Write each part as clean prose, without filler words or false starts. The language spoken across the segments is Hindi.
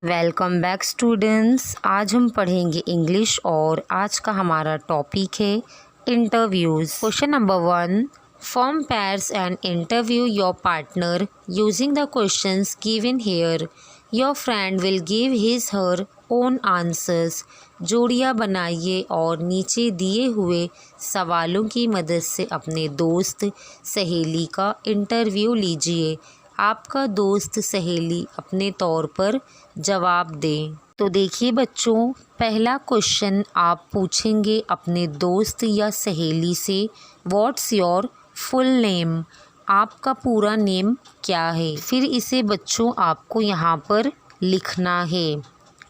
Welcome back students. आज हम पढ़ेंगे इंग्लिश और आज का हमारा टॉपिक है interviews. Question number 1, form pairs and interview your partner using the questions given here. Your friend will give his her own answers. जोड़ियाँ बनाइए और नीचे दिए हुए सवालों की मदद से अपने दोस्त सहेली का इंटरव्यू लीजिए। आपका दोस्त सहेली अपने तौर पर जवाब दें। तो देखिए बच्चों, पहला क्वेश्चन आप पूछेंगे अपने दोस्त या सहेली से, व्हाट्स योर फुल नेम। आपका पूरा नेम क्या है। फिर इसे बच्चों आपको यहाँ पर लिखना है।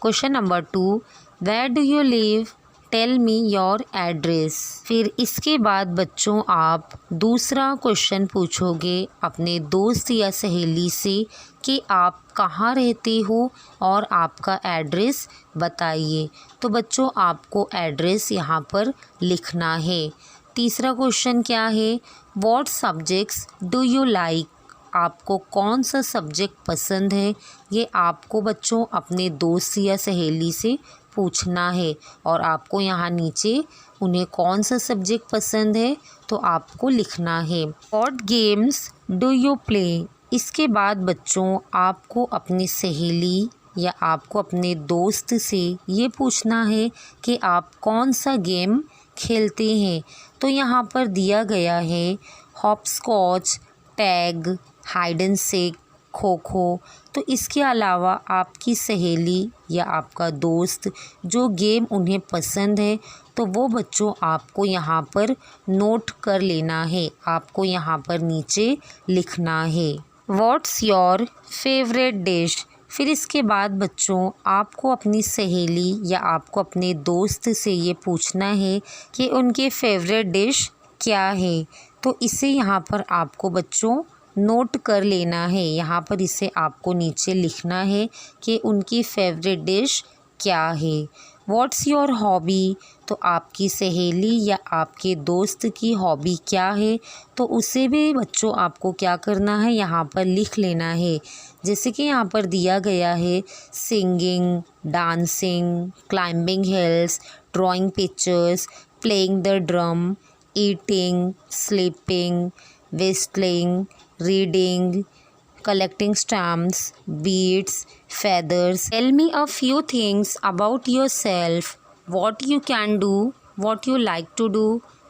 Question number 2, where do you live, tell me your address. फिर इसके बाद बच्चों आप दूसरा क्वेश्चन पूछोगे अपने दोस्त या सहेली से कि आप कहाँ रहते हो और आपका एड्रेस बताइए। तो बच्चों आपको एड्रेस यहाँ पर लिखना है। तीसरा क्वेश्चन क्या है, what subjects do you like. आपको कौन सा सब्जेक्ट पसंद है, ये आपको बच्चों अपने दोस्त या सहेली से पूछना है। और आपको यहाँ नीचे उन्हें कौन सा सब्जेक्ट पसंद है तो आपको लिखना है। What games do you play. इसके बाद बच्चों आपको अपनी सहेली या आपको अपने दोस्त से ये पूछना है कि आप कौन सा गेम खेलते हैं। तो यहाँ पर दिया गया है hopscotch, tag, hide and seek, kho kho. तो इसके अलावा आपकी सहेली या आपका दोस्त जो गेम उन्हें पसंद है तो वो बच्चों आपको यहाँ पर नोट कर लेना है। आपको यहाँ पर नीचे लिखना है। What's your favourite dish. फिर इसके बाद बच्चों आपको अपनी सहेली या आपको अपने दोस्त से ये पूछना है कि उनके फेवरेट डिश क्या है। तो इसे यहाँ पर आपको बच्चों नोट कर लेना है। यहाँ पर इसे आपको नीचे लिखना है कि उनकी फेवरेट डिश क्या है। What's your hobby. तो आपकी सहेली या आपके दोस्त की हॉबी क्या है तो उसे भी बच्चों आपको क्या करना है, यहाँ पर लिख लेना है। जैसे कि यहाँ पर दिया गया है singing, dancing, climbing hills, drawing pictures, playing the drum, eating, sleeping, whistling, reading, collecting stamps, beads, feathers. Tell me a few things about yourself. What you can do, what you like to do,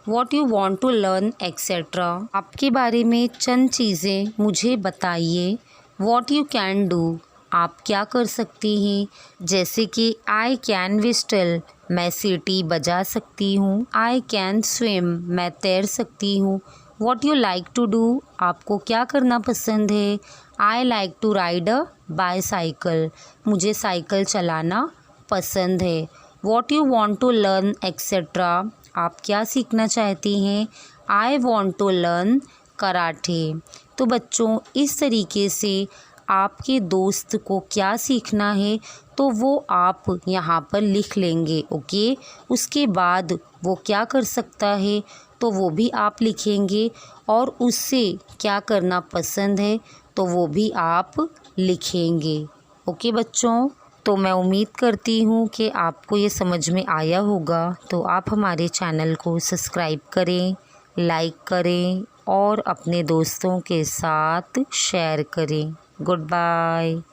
what you want to learn, etc. आपके बारे में चंद चीज़ें मुझे बताइए। What you can do, आप क्या कर सकती हैं। जैसे कि I can whistle, मैं सीटी बजा सकती हूँ। I can swim, मैं तैर सकती हूँ। What you like to do, आपको क्या करना पसंद है। I like to ride a bicycle, मुझे साइकिल चलाना पसंद है। What you want to learn, etc. आप क्या सीखना चाहती हैं। I want to learn karate. तो बच्चों इस तरीके से आपके दोस्त को क्या सीखना है तो वो आप यहाँ पर लिख लेंगे। ओके, उसके बाद वो क्या कर सकता है तो वो भी आप लिखेंगे और उससे क्या करना पसंद है तो वो भी आप लिखेंगे। ओके बच्चों, तो मैं उम्मीद करती हूँ कि आपको ये समझ में आया होगा। तो आप हमारे चैनल को सब्सक्राइब करें, लाइक करें और अपने दोस्तों के साथ शेयर करें। Good bye.